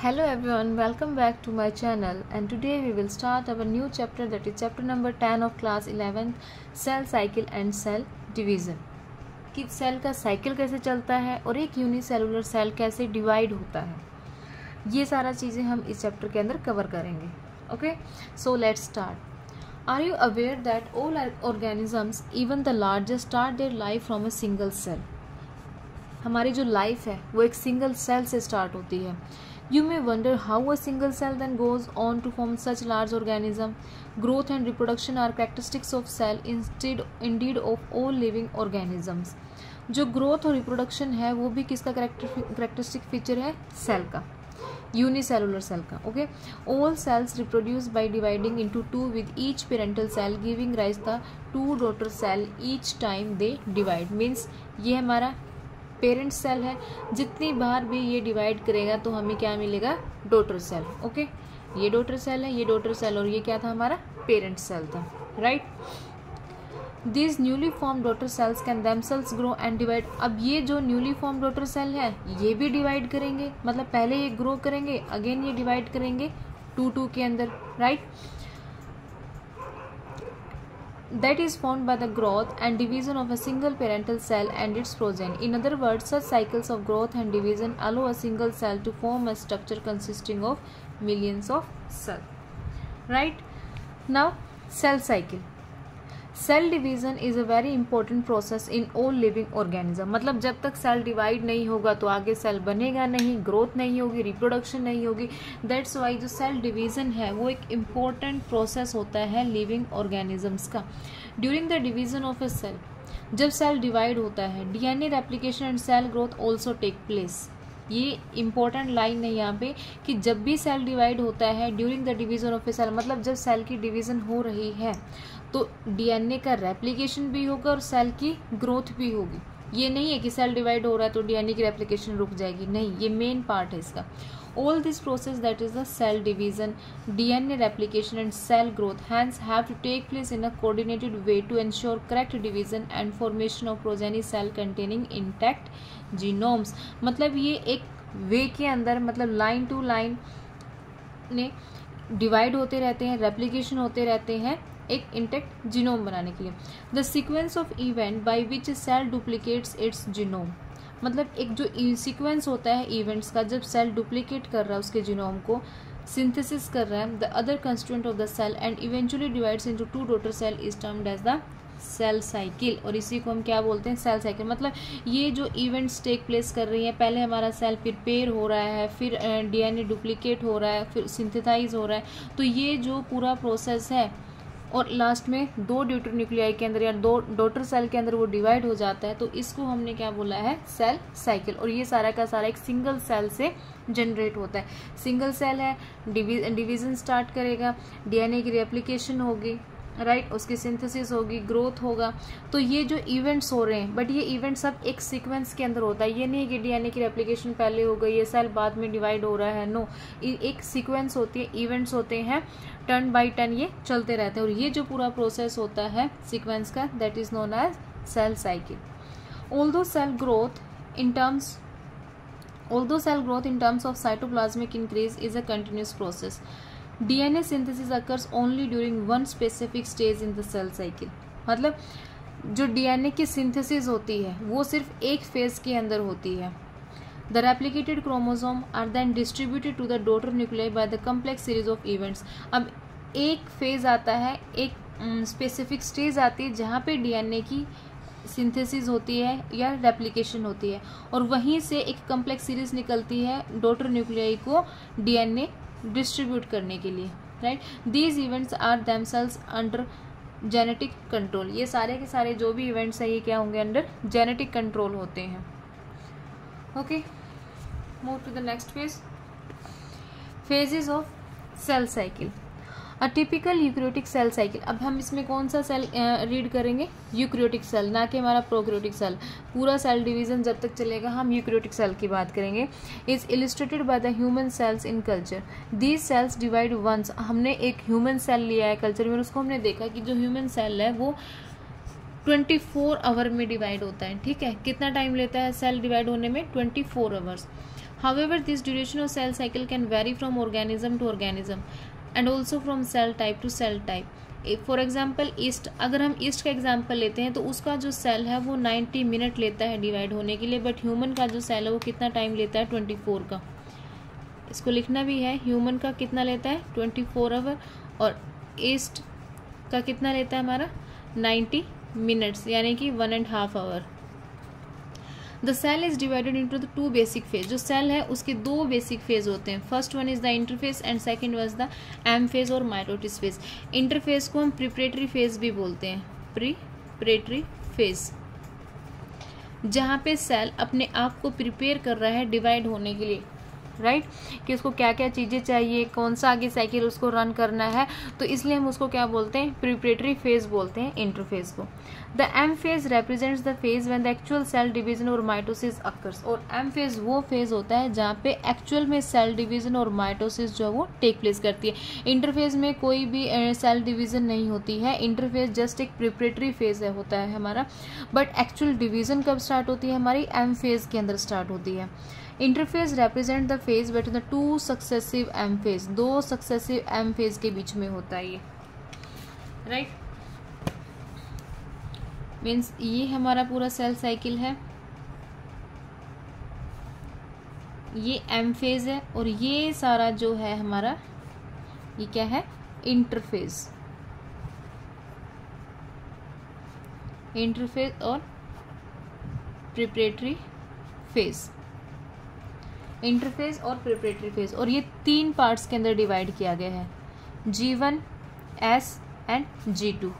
Hello everyone, welcome back to my channel and today we will start our new chapter, that is chapter number 10 of class 11, cell cycle and cell division। कि cell का cycle कैसे चलता है और एक unicellular cell कैसे divide होता है, ये सारा चीज़ें हम इस चैप्टर के अंदर कवर करेंगे। Okay, so let's start. Are you aware that all organisms even the largest start their life from a single cell. हमारी जो लाइफ है वो एक सिंगल सेल से स्टार्ट होती है। You may wonder how a single cell then goes on to form such large organism. Growth and reproduction are characteristics of cell indeed of all living organisms. जो growth और reproduction है वो भी किसका characteristic feature है? Cell का, unicellular cell का। Okay, all cells reproduce by dividing into two with each parental cell giving rise the two daughter cell each time they divide. Means ये हमारा पेरेंट सेल है, जितनी बार भी ये डिवाइड करेगा तो हमें क्या मिलेगा? Daughter cell. ओके, ये डॉटर सेल है, ये डॉटर सेल, और ये क्या था? हमारा पेरेंट सेल था, right. This newly form daughter cells can themselves grow and divide. अब ये जो न्यूली फॉर्म डॉटर सेल है ये भी डिवाइड करेंगे, मतलब पहले ये ग्रो करेंगे, अगेन ये डिवाइड करेंगे टू के अंदर, right. That is formed by the growth and division of a single parental cell and its progeny. In other words, such cycles of growth and division allow a single cell to form a structure consisting of millions of cells. Right? Now, cell cycle. Cell division is a very important process in all living organism. मतलब जब तक cell divide नहीं होगा तो आगे cell बनेगा नहीं, growth नहीं होगी, रिप्रोडक्शन नहीं होगी। दैट्स वाई जो सेल डिवीज़न है वो एक इम्पॉर्टेंट प्रोसेस होता है लिविंग ऑर्गेनिजम्स का। During the division of a cell, जब सेल डिवाइड होता है, DNA replication and cell growth also take place. ये इंपॉर्टेंट लाइन है यहाँ पे कि जब भी सेल डिवाइड होता है during the division of a cell, मतलब जब सेल की डिवीजन हो रही है तो डीएनए का रेप्लिकेशन भी होगा और सेल की ग्रोथ भी होगी। ये नहीं है कि सेल डिवाइड हो रहा है तो डीएनए की रेप्लिकेशन रुक जाएगी, नहीं, ये मेन पार्ट है इसका। All this process, that is the cell division, DNA replication and cell growth, hence have to take place in a coordinated way to ensure correct division and formation of progeny cell containing intact genomes। मतलब ये एक वे के अंदर, मतलब line to line ने divide होते रहते हैं, रेप्लिकेशन होते रहते हैं एक इंटैक्ट जीनोम बनाने के लिए। The sequence of event by which cell duplicates its genome, मतलब एक जो सीक्वेंस होता है इवेंट्स का, जब सेल डुप्लीकेट कर रहा है उसके जीनोम को, सिंथेसिस कर रहा है the other constituent of the cell and eventually divides into two daughter cell is termed as the cell cycle. और इसी को हम क्या बोलते हैं? Cell cycle. मतलब ये जो इवेंट्स टेक प्लेस कर रही हैं, पहले हमारा सेल प्रिपेयर हो रहा है, फिर डीएनए डुप्लीकेट हो रहा है, फिर सिंथेसाइज हो रहा है, तो ये जो पूरा प्रोसेस है और लास्ट में दो ड्यूटर न्यूक्लियाई के अंदर या दो डॉटर सेल के अंदर वो डिवाइड हो जाता है, तो इसको हमने क्या बोला है? Cell cycle. और ये सारा का सारा एक सिंगल सेल से जनरेट होता है। सिंगल सेल है, डिवीजन स्टार्ट करेगा, डीएनए की रेप्लिकेशन होगी, राइट, उसकी सिंथेसिस होगी, ग्रोथ होगा। तो ये जो इवेंट्स हो रहे हैं, बट ये इवेंट सब एक सीक्वेंस के अंदर होता है। ये नहीं है कि डीएनए की रेप्लिकेशन पहले हो गई, ये सेल बाद में डिवाइड हो रहा है, नो, एक सीक्वेंस होती है, इवेंट्स होते हैं, टर्न बाय टर्न ये चलते रहते हैं। और ये जो पूरा प्रोसेस होता है सीक्वेंस का, that is known as cell cycle. Although cell growth in terms of cytoplasmic increase is a continuous process, DNA synthesis occurs only during one specific stage in the cell cycle। मतलब जो DNA की synthesis होती है वो सिर्फ एक phase के अंदर होती है। The replicated chromosome are then distributed to the daughter nuclei by the complex series of events। अब एक फेज आता है, एक स्पेसिफिक स्टेज आती है जहाँ पे DNA की सिंथेसिस होती है या रेप्लिकेशन होती है, और वहीं से एक कम्प्लेक्स सीरीज निकलती है डॉटर न्यूक्लियाई को डीएनए डिस्ट्रीब्यूट करने के लिए, right. These events are themselves under genetic control. ये सारे के सारे जो भी इवेंट्स है ये क्या होंगे? अंडर जेनेटिक कंट्रोल होते हैं। Okay, move to the next phase, phases of cell cycle. A typical eukaryotic cell cycle. अब हम इसमें कौन सा सेल रीड करेंगे? यूकैरियोटिक सेल, ना कि हमारा प्रोकैरियोटिक सेल। पूरा सेल डिवीजन जब तक चलेगा हम यूकैरियोटिक सेल की बात करेंगे। Is illustrated by the human cells in culture. These cells divide once. हमने एक ह्यूमन सेल लिया है कल्चर में, उसको हमने देखा कि जो ह्यूमन सेल है वो 24 आवर में डिवाइड होता है, ठीक है। कितना टाइम लेता है सेल डिवाइड होने में? 24 hours. However, this duration of cell cycle can vary from organism to organism and also from cell type to cell type. For example east, अगर हम ईस्ट का एग्जाम्पल लेते हैं तो उसका जो सेल है वो 90 मिनट लेता है डिवाइड होने के लिए, बट ह्यूमन का जो सेल है वो कितना टाइम लेता है 24 का. इसको लिखना भी है, ह्यूमन का कितना लेता है 24 आवर और ईस्ट का कितना लेता है हमारा 90 मिनट्स यानी कि 1.5 hour. The cell is divided into the 2 basic phase. जो सेल है उसके 2 बेसिक फेज होते हैं. First one is the interphase and second was the M phase और माइटोसिस फेज. इंटरफेज को हम प्रिपरेटरी फेज भी बोलते हैं, प्रिपरेटरी फेज, जहाँ पे सेल अपने आप को प्रिपेयर कर रहा है डिवाइड होने के लिए, राइट, कि उसको क्या क्या चीज़ें चाहिए, कौन सा आगे साइकिल उसको रन करना है, तो इसलिए हम उसको क्या बोलते हैं, प्रिपरेटरी फेज बोलते हैं इंटरफेज को. The M phase represents the phase when the actual cell division और माइटोसिस अकर्स. और एम फेज वो फेज होता है जहाँ पे एक्चुअल में सेल डिवीजन और माइटोसिस जो है वो टेक प्लेस करती है. इंटरफेज में कोई भी सेल डिवीजन नहीं होती है. इंटरफेज जस्ट एक प्रिपरेटरी फेज है होता है हमारा, बट एक्चुअल डिवीजन कब स्टार्ट होती है, हमारी एम फेज के अंदर स्टार्ट होती है. Interphase represent the phase between the 2 successive M phase. 2 successive M phase के बीच में होता है ये, राइट. मीन्स ये हमारा पूरा सेल साइकिल है, ये एम फेज है और ये सारा जो है हमारा ये क्या है, इंटरफेज. इंटरफेज और प्रिपरेटरी फेज. इंटरफेज और प्रिपरेटरी फेज, और ये 3 पार्ट्स के अंदर डिवाइड किया गया है, G1, S and G2.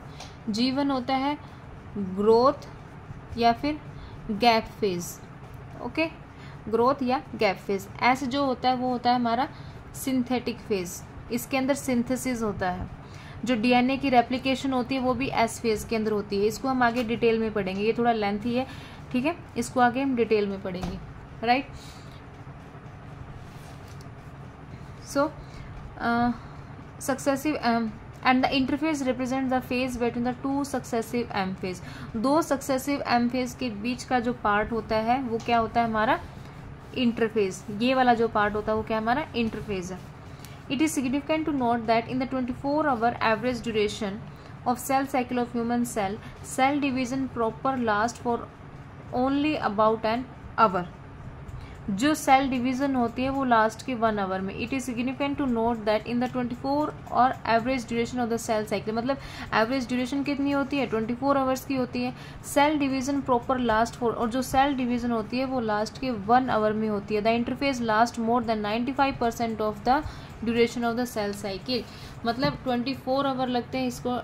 G1 होता है ग्रोथ या फिर गैप फेज, ओके, ग्रोथ या गैप फेज. S जो होता है वो होता है हमारा सिंथेटिक फेज. इसके अंदर सिंथेसिस होता है. जो DNA की रेप्लिकेशन होती है वो भी S फेज के अंदर होती है. इसको हम आगे डिटेल में पढ़ेंगे, ये थोड़ा लेंथी है, ठीक है, इसको आगे हम डिटेल में पढ़ेंगे, right. So, successive and the interface represent the phase between the 2 successive M phase. 2 successive M phase के बीच का जो पार्ट होता है वो क्या होता है हमारा इंटरफेज. ये वाला जो पार्ट होता है वो क्या हमारा इंटरफेज है. It is significant to note that in the 24-hour average duration of cell cycle of human cell division proper last for only about an hour. जो सेल डिवीजन होती है वो लास्ट के 1 आवर में. It is significant to note that in the 24 hour average duration of the cell cycle, मतलब average duration कितनी होती है 24 आवर्स की होती है. Cell division proper last for, और जो सेल डिवीजन होती है वो लास्ट के 1 आवर में होती है. The interphase last more than 95% of the duration of the cell cycle. मतलब 24 आवर लगते हैं इसको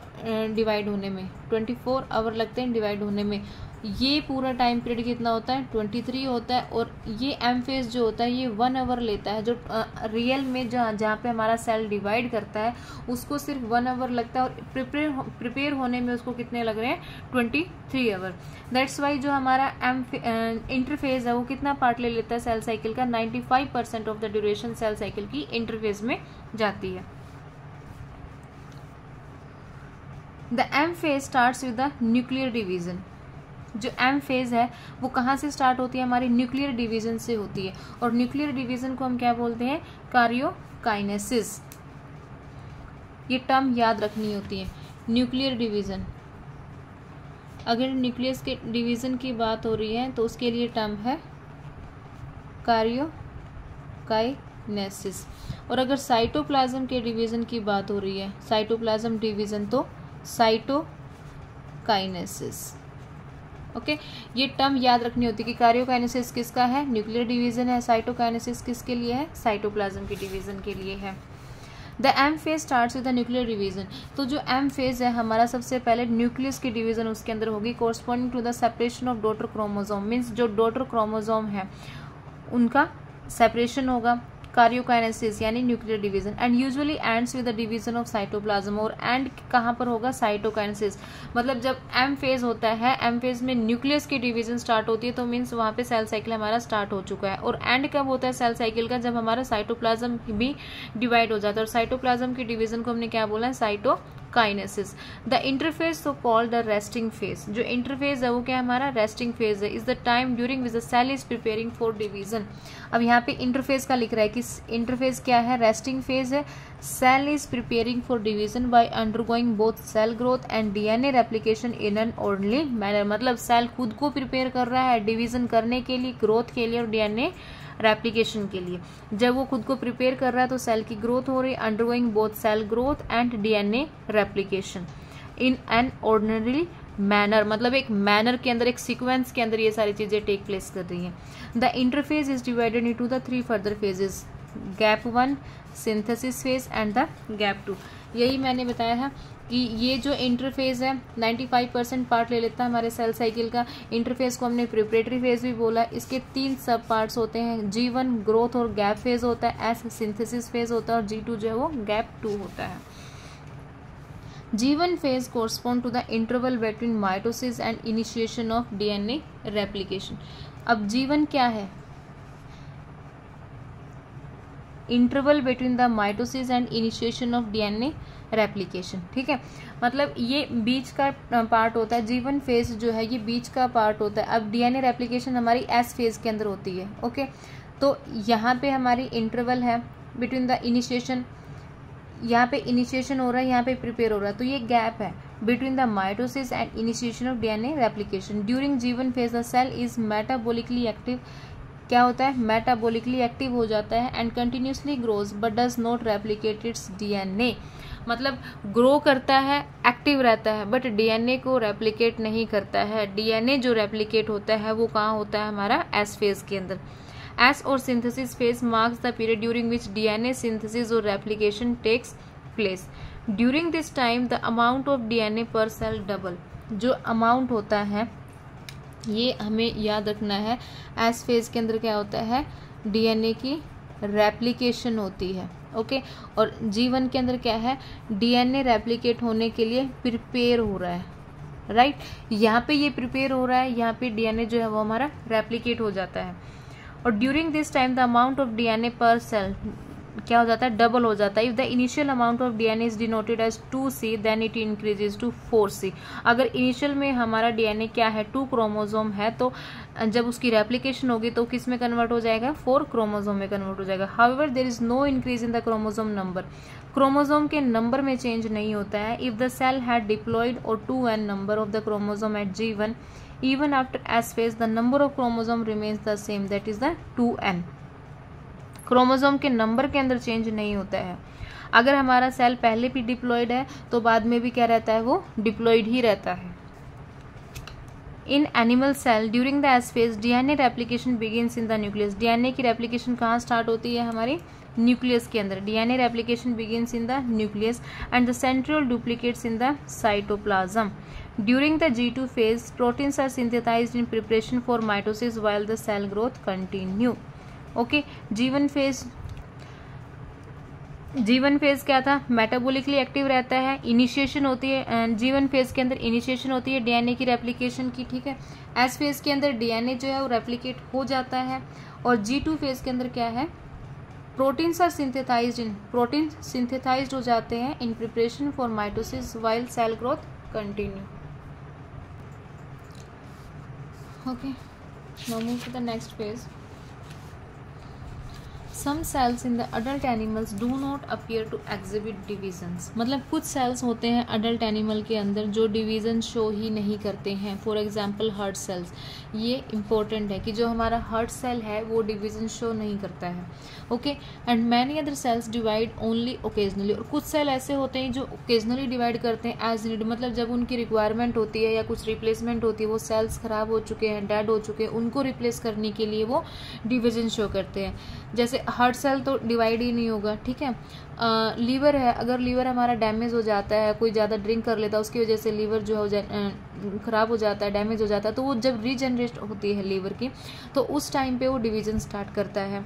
डिवाइड होने में, 24 आवर लगते हैं डिवाइड होने में. ये पूरा टाइम पीरियड कितना होता है 23 होता है. और ये एम फेज जो होता है ये 1 आवर लेता है. जो रियल में जहाँ पे हमारा सेल डिवाइड करता है उसको सिर्फ 1 आवर लगता है, और प्रिपेयर होने में उसको कितने लग रहे हैं 23 आवर. दैट्स वाई जो हमारा इंटरफेज है वो कितना पार्ट ले लेता है सेल साइकिल का, 95% of the duration cell cycle की इंटरफेज में जाती है. The M phase starts with the nuclear division. जो एम फेज है वो कहाँ से स्टार्ट होती है, हमारी न्यूक्लियर डिवीजन से होती है. और न्यूक्लियर डिवीजन को हम क्या बोलते हैं, कार्योकाइनेसिस. ये टर्म याद रखनी होती है, न्यूक्लियर डिवीजन. अगर न्यूक्लियस के डिवीजन की बात हो रही है तो उसके लिए टर्म है कार्योकाइनेसिस. और अगर साइटोप्लाज्म के डिवीजन की बात हो रही है, साइटोप्लाज्म डिवीजन, तो साइटोकाइनेसिस. ओके, ये टर्म याद रखनी होती है कि कार्योकाइनेसिस किसका है, न्यूक्लियर डिवीजन है. साइटोकाइनेसिस किसके लिए है, साइटोप्लाज्म के डिवीजन के लिए है. The M phase starts with the nuclear division. तो जो एम फेज है हमारा सबसे पहले न्यूक्लियस की डिवीजन उसके अंदर होगी, corresponding to the separation of daughter chromosome. Means जो डॉटर क्रोमोसोम है उनका सेपरेशन होगा, कार्योकाइनेसिस यानी nuclear division. And usually ends with the division of cytoplasm. और एंड कहाँ पर होगा, साइटोकाइनेसिस. मतलब जब एम फेज होता है, एम फेज में न्यूक्लियस की डिवीजन स्टार्ट होती है तो मीन्स वहाँ पे सेल साइकिल हमारा स्टार्ट हो चुका है. और एंड कब होता है सेल साइकिल का, जब हमारा साइटोप्लाज्म भी डिवाइड हो जाता है. और साइटोप्लाज्म की डिवीजन को हमने क्या बोला है, cytokinesis. The interphase so called the resting phase. जो इंटरफेज है वो क्या हमारा रेस्टिंग फेज है. Is the time during which the cell is preparing for division. अब यहाँ पे इंटरफेज का लिख रहा है कि इंटरफेज क्या है, रेस्टिंग फेज है। Cell is preparing for division by undergoing both cell growth and DNA replication in an orderly manner. मतलब सेल खुद को प्रिपेयर कर रहा है डिवीजन करने के लिए, ग्रोथ के लिए और डीएनए रेप्लिकेशन के लिए। जब वो खुद को प्रिपेयर कर रहा है तो सेल की ग्रोथ हो रही है, undergoing both cell growth and DNA replication in an ordinary manner. मतलब एक मैनर के अंदर, एक सीक्वेंस के अंदर ये सारी चीजें टेक प्लेस कर रही हैं। The interphase is divided into the 3 further phases, gap 1, synthesis phase and the gap 2। यही मैंने बताया है कि ये जो इंटरफेज है 95% पार्ट ले लेता है हमारे सेल साइकिल का। इंटरफेज को हमने प्रिपरेटरी फेज भी बोला। इसके 3 सब पार्ट्स होते हैं, G1 ग्रोथ और गैप फेज होता है, S सिंथेसिस फेज होता है और G2 जो है वो गैप 2 होता है। G1 phase correspond to the interval between mitosis and initiation of DNA replication। अब G1 क्या है, interval between the mitosis and initiation of DNA replication. ठीक है, मतलब ये बीच का पार्ट होता है। G1 फेज जो है ये बीच का पार्ट होता है। अब डीएनए रेप्लिकेशन हमारी S फेज के अंदर होती है। ओके, तो यहाँ पे हमारी इंटरवल है बिटवीन द इनिशिएशन, यहाँ पे इनिशिएशन हो रहा है, यहाँ पे प्रिपेयर हो रहा है, तो ये गैप है between the mitosis and initiation of DNA replication. During G1 phase the cell is metabolically active. क्या होता है, मेटाबोलिकली एक्टिव हो जाता है and continuously grows but does not replicate its DNA. मतलब ग्रो करता है, एक्टिव रहता है, बट डीएनए को रेप्लिकेट नहीं करता है। डीएनए जो रेप्लिकेट होता है वो कहाँ होता है, हमारा एस फेज के अंदर। S और synthesis phase marks the period during which DNA synthesis or replication takes place. During this time, the amount of DNA per cell double. जो amount होता है ये हमें याद रखना है। S phase के अंदर क्या होता है, DNA की रेप्लिकेशन होती है। ओके, और G1 के अंदर क्या है, DNA रेप्लिकेट होने के लिए प्रिपेयर हो रहा है। राइट, यहाँ पे ये प्रिपेयर हो रहा है, यहाँ पे DNA जो है वो हमारा रेप्लिकेट हो जाता है। और during this time the amount of DNA per cell क्या हो जाता है, डबल हो जाता है। If the initial amount of DNA is denoted as 2C then it increases to 4C। अगर इनिशियल में हमारा डीएनए क्या है, 2 क्रोमोसोम है, तो जब उसकी रेप्लिकेशन होगी तो किस में कन्वर्ट हो जाएगा, 4 क्रोमोसोम में कन्वर्ट हो जाएगा। However there is no increase in the chromosome number. Chromosome के नंबर में चेंज नहीं होता है। If the cell had diploid or 2n number of the chromosome at G1 even after S phase the number of chromosome remains the same, that is the 2n। Chromosome के number के अंदर change नहीं होता है। अगर हमारा cell पहले भी डिप्लॉयड है तो बाद में भी क्या रहता है, वो डिप्लॉयड ही रहता है। In animal cell during the S phase DNA replication begins in the nucleus. DNA की रेप्लिकेशन कहाँ स्टार्ट होती है, हमारी न्यूक्लियस के अंदर। DNA replication begins in the nucleus and the centriole duplicates in the cytoplasm. During the G2 phase, proteins are synthesized in preparation for mitosis while the cell growth continue. Okay, G1 phase क्या था, metabolically active रहता है, initiation होती है। G1 phase के अंदर initiation होती है डीएनए की रेप्लिकेशन की। ठीक है, S phase के अंदर डीएनए जो है वो रेप्लिकेट हो जाता है। और G2 phase के अंदर क्या है, प्रोटीन्स आर प्रोटीन सिंथेसाइज्ड हो जाते हैं in preparation for mitosis while cell growth continue. Okay, now move to the next phase. Some cells in the adult animals do not appear to exhibit divisions। मतलब कुछ sales होते हैं adult animal के अंदर जो डिवीजन शो ही नहीं करते हैं। फॉर एग्जांपल हार्ट सेल्स, ये इंपॉर्टेंट है कि जो हमारा हार्ट सेल है वो डिवीजन शो नहीं करता है। Okay, and many other sales divide only occasionally. और कुछ सेल ऐसे होते हैं जो ओकेजनली डिवाइड करते हैं एज नीड। मतलब जब उनकी रिक्वायरमेंट होती है या कुछ रिप्लेसमेंट होती है, वो सेल्स खराब हो चुके हैं, डेड हो चुके हैं, उनको रिप्लेस करने के लिए वो डिवीजन शो करते हैं। जैसे हार्ट सेल तो डिवाइड ही नहीं होगा। ठीक है, लीवर है, अगर लीवर हमारा डैमेज हो जाता है, कोई ज़्यादा ड्रिंक कर लेता है, उसकी वजह से लीवर जो है ख़राब हो जाता है, डैमेज हो जाता है, तो वो जब रीजनरेट होती है लीवर की, तो उस टाइम पे वो डिवीजन स्टार्ट करता है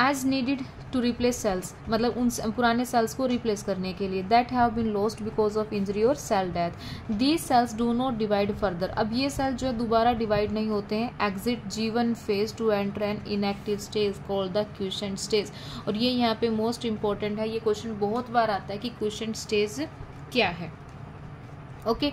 as needed to replace cells. मतलब उन पुराने सेल्स को रिप्लेस करने के लिए। That have been lost because of injury और cell death. These cells do not divide further. अब ये सेल जो है दोबारा डिवाइड नहीं होते हैं। Exit G1 phase two enter an inactive stage called the quiescent stage. और ये यहाँ पे मोस्ट इंपॉर्टेंट है, ये क्वेश्चन बहुत बार आता है कि क्विसेंट स्टेज क्या है। Okay,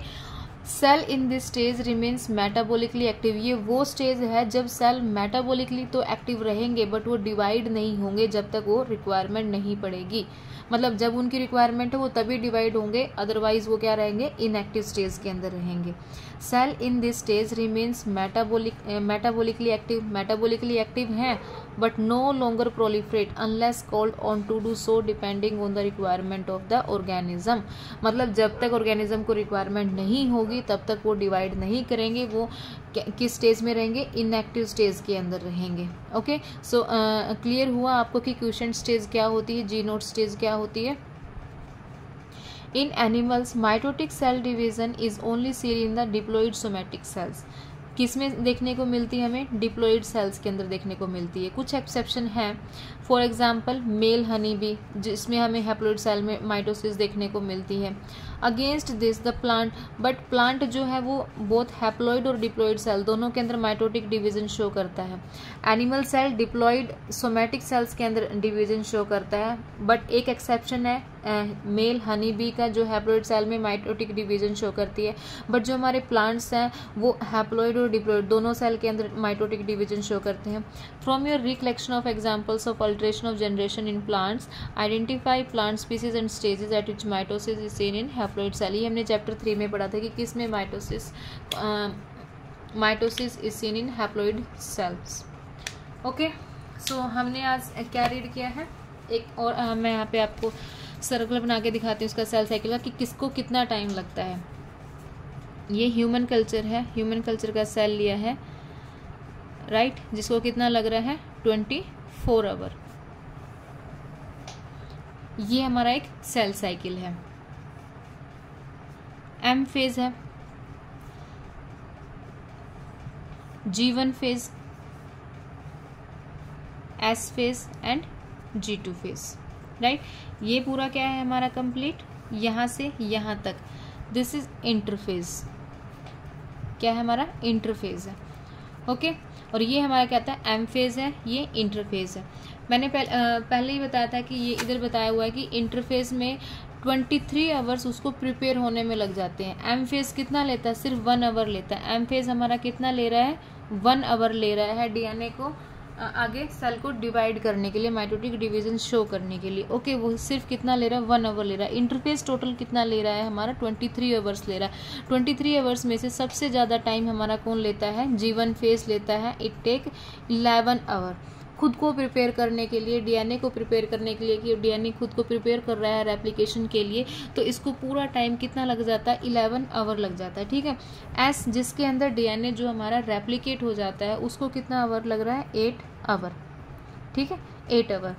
cell in this stage remains metabolically active. ये वो स्टेज है जब सेल मेटाबॉलिकली तो एक्टिव रहेंगे बट वो डिवाइड नहीं होंगे जब तक वो रिक्वायरमेंट नहीं पड़ेगी। मतलब जब उनकी रिक्वायरमेंट है वो तभी डिवाइड होंगे, अदरवाइज वो क्या रहेंगे, इनएक्टिव स्टेज के अंदर रहेंगे। Cell in this stage remains metabolically active हैं but no longer proliferate unless called on to do so depending on the requirement of the organism. मतलब जब तक ऑर्गेनिज्म को रिक्वायरमेंट नहीं होगी तब तक वो डिवाइड नहीं करेंगे, वो किस स्टेज में रहेंगे, इनएक्टिव स्टेज के अंदर रहेंगे। ओके, सो क्लियर हुआ आपको कि क्वेश्चन स्टेज क्या होती है, जी नोट स्टेज क्या होती है। In animals mitotic cell division is only seen in the diploid somatic cells. किसमें देखने को मिलती है, हमें डिप्लॉइड सेल्स के अंदर देखने को मिलती है। कुछ एक्सेप्शन हैं, for example male honey bee जिसमें हमें हैप्लॉइड सेल में माइटोसिस देखने को मिलती है। Against this the plant, but plant जो है वो बोथ हैप्लॉइड और डिप्लॉइड सेल दोनों के अंदर माइटोटिक डिवीजन शो करता है। Animal cell diploid somatic cells के अंदर डिवीजन शो करता है, बट एक एक्सेप्शन है मेल हनी बी का जो हैप्लॉइड सेल में माइटोटिक डिवीजन शो करती है, बट जो हमारे प्लांट्स हैं वो हैप्लॉइड और डिप्लॉइड दोनों सेल के अंदर माइटोटिक डिवीजन शो करते हैं। From your recollection of examples of alteration of generation in plants identify plant species and stages at which mitosis is seen in haploid cell. ये हमने चैप्टर 3 में पढ़ा था कि किस में mitosis is seen in haploid cells. Okay, so हमने आज क्या रीड किया है, एक और मैं यहाँ पे आपको सर्कल बना के दिखाती हूँ उसका सेल साइकिल का कि किसको कितना टाइम लगता है। ये ह्यूमन कल्चर है, ह्यूमन कल्चर का सेल लिया है, राइट, जिसको कितना लग रहा है 24 आवर। ये हमारा एक सेल साइकिल है। एम फेज है, G1 phase, S phase and G2 phase, right. ये पूरा क्या है हमारा कंप्लीट, यहाँ से यहाँ तक, दिस इज इंटरफेज, क्या है हमारा इंटरफेज है। ओके, और ये हमारा क्या था, एम फेज है, ये इंटरफेज है। मैंने पहले ही बताया था कि ये इधर बताया हुआ है कि इंटरफेज में 23 आवर्स उसको प्रिपेयर होने में लग जाते हैं। एम फेज कितना लेता है, सिर्फ 1 आवर लेता है। एम फेज हमारा कितना ले रहा है, 1 आवर ले रहा है डीएनए को आगे सेल को डिवाइड करने के लिए, माइटोटिक डिवीजन शो करने के लिए। ओके, वो सिर्फ कितना ले रहा है, 1 आवर ले रहा है। इंटरफेस टोटल कितना ले रहा है हमारा, 23 आवर्स ले रहा है। 23 आवर्स में से सबसे ज़्यादा टाइम हमारा कौन लेता है, G1 फेज लेता है। इट टेक 11 आवर खुद को प्रिपेयर करने के लिए, डीएनए को प्रिपेयर करने के लिए, कि डीएनए खुद को प्रिपेयर कर रहा है रेप्लिकेशन के लिए, तो इसको पूरा टाइम कितना लग जाता है, 11 आवर लग जाता है। ठीक है, एस जिसके अंदर डीएनए जो हमारा रेप्लिकेट हो जाता है उसको कितना आवर लग रहा है, 8 आवर। ठीक है, 8 आवर।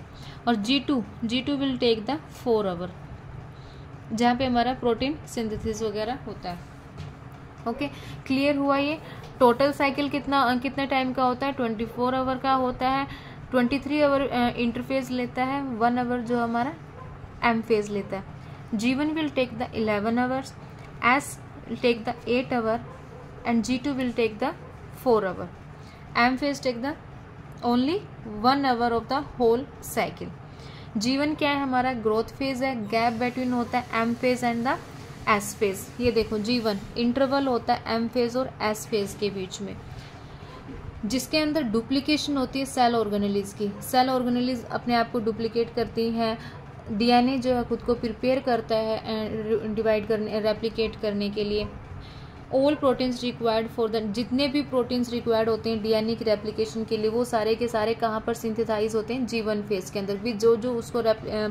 और G2 will take the 4 our, जहाँ पे हमारा प्रोटीन सिंथेसिस वगैरह होता है। ओके, क्लियर हुआ। ये टोटल साइकिल कितने टाइम का होता है, 24 आवर का होता है। 23 आवर इंटरफेज लेता है, 1 आवर जो हमारा एम फेज लेता है। G1 will take the 11 hours, S take the 8 hour and G2 will take the 4 hour. M phase take the only 1 hour of the whole cycle. G1 क्या है हमारा, growth phase है, gap between होता है M phase and the S phase. ये देखो G1 interval होता है एम फेज और एस फेज के बीच में, जिसके अंदर डुप्लीकेशन होती है सेल ऑर्गेनेलिज की। सेल ऑर्गेनेलिज अपने आप को डुप्लीकेट करती हैं, डीएनए जो है खुद को प्रिपेयर करता है डिवाइड करने, रेप्लिकेट करने के लिए। All proteins required for the, जितने भी प्रोटीन्स रिक्वायर्ड होते हैं डीएनए की रेप्लिकेशन के लिए, वो सारे के सारे कहाँ पर सिंथेसाइज होते हैं, G1 फेज के अंदर भी। जो उसको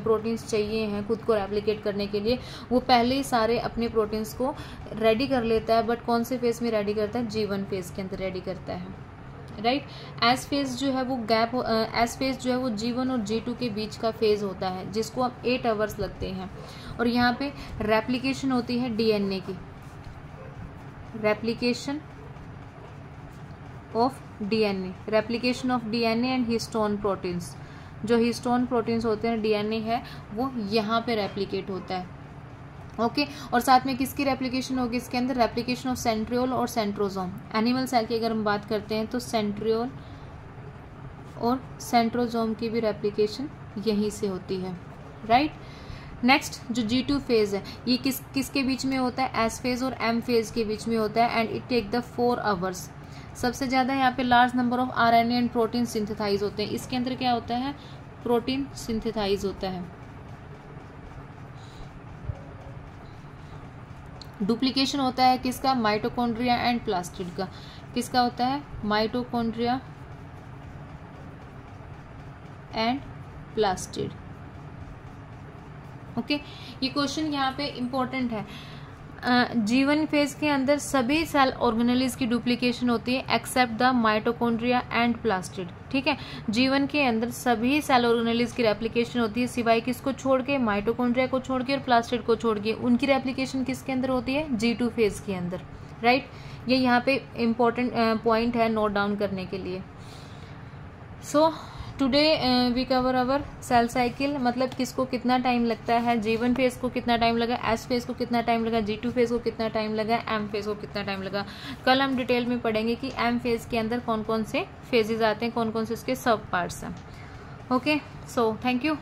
प्रोटीन्स चाहिए हैं खुद को रेप्लिकेट करने के लिए, वो पहले ही सारे अपने प्रोटीन्स को रेडी कर लेता है। बट कौन से फेज में रेडी करता है, G1 फेज के अंदर रेडी करता है, राइट। एस फेज जो है वो एस फेज जो है वो G1 और G2 के बीच का फेज होता है, जिसको अब 8 आवर्स लगते हैं। और यहाँ पे रेप्लिकेशन होती है डीएनए की, replication of DNA, replication of DNA and histone proteins. जो हिस्टोन प्रोटीन्स होते हैं डीएनए है वो यहाँ पे रेप्लिकेट होता है। ओके, और साथ में किसकी रेप्लिकेशन होगी इसके अंदर, रेप्लिकेशन ऑफ सेंट्रियोल और सेंट्रोजोम। एनिमल सेल की अगर हम बात करते हैं तो सेंट्रियोल और सेंट्रोजोम की भी रेप्लिकेशन यहीं से होती है, राइट। नेक्स्ट जो G2 फेज है ये किसके बीच में होता है, S फेज और M फेज के बीच में होता है and it take the 4 hours. सबसे ज़्यादा यहाँ पे large number of RNA and protein synthesize होते हैं। इसके अंदर क्या होता है, प्रोटीन सिंथेसाइज होता है। डुप्लीकेशन होता है किसका, माइटोकॉन्ड्रिया एंड प्लास्टिड का। किसका होता है, माइटोकॉन्ड्रिया एंड प्लास्टिड। ओके, ये क्वेश्चन यहाँ पे इम्पोर्टेंट है। G1 फेज के अंदर सभी सेल ऑर्गेनेल्स की डुप्लीकेशन होती है except the mitochondria and plastid. ठीक है, G1 के अंदर सभी सेल ऑर्गेनेल्स की रेप्लिकेशन होती है सिवाय किसको छोड़ के, माइटोकॉन्ड्रिया को छोड़ के और प्लास्टिड को छोड़ के। उनकी रेप्लिकेशन किसके अंदर होती है, G2 फेज के अंदर। राइट, ये यहाँ पे इम्पोर्टेंट पॉइंट है नोट डाउन करने के लिए। So today we cover our cell cycle, मतलब किसको कितना टाइम लगता है, G1 फेज को कितना टाइम लगा, S फेज को कितना टाइम लगा, G2 फेज को कितना टाइम लगा, M फेज को कितना टाइम लगा। कल हम डिटेल में पढ़ेंगे कि M फेज के अंदर कौन कौन से फेजेस आते हैं, कौन कौन से इसके सब पार्ट्स हैं। Okay, so thank you.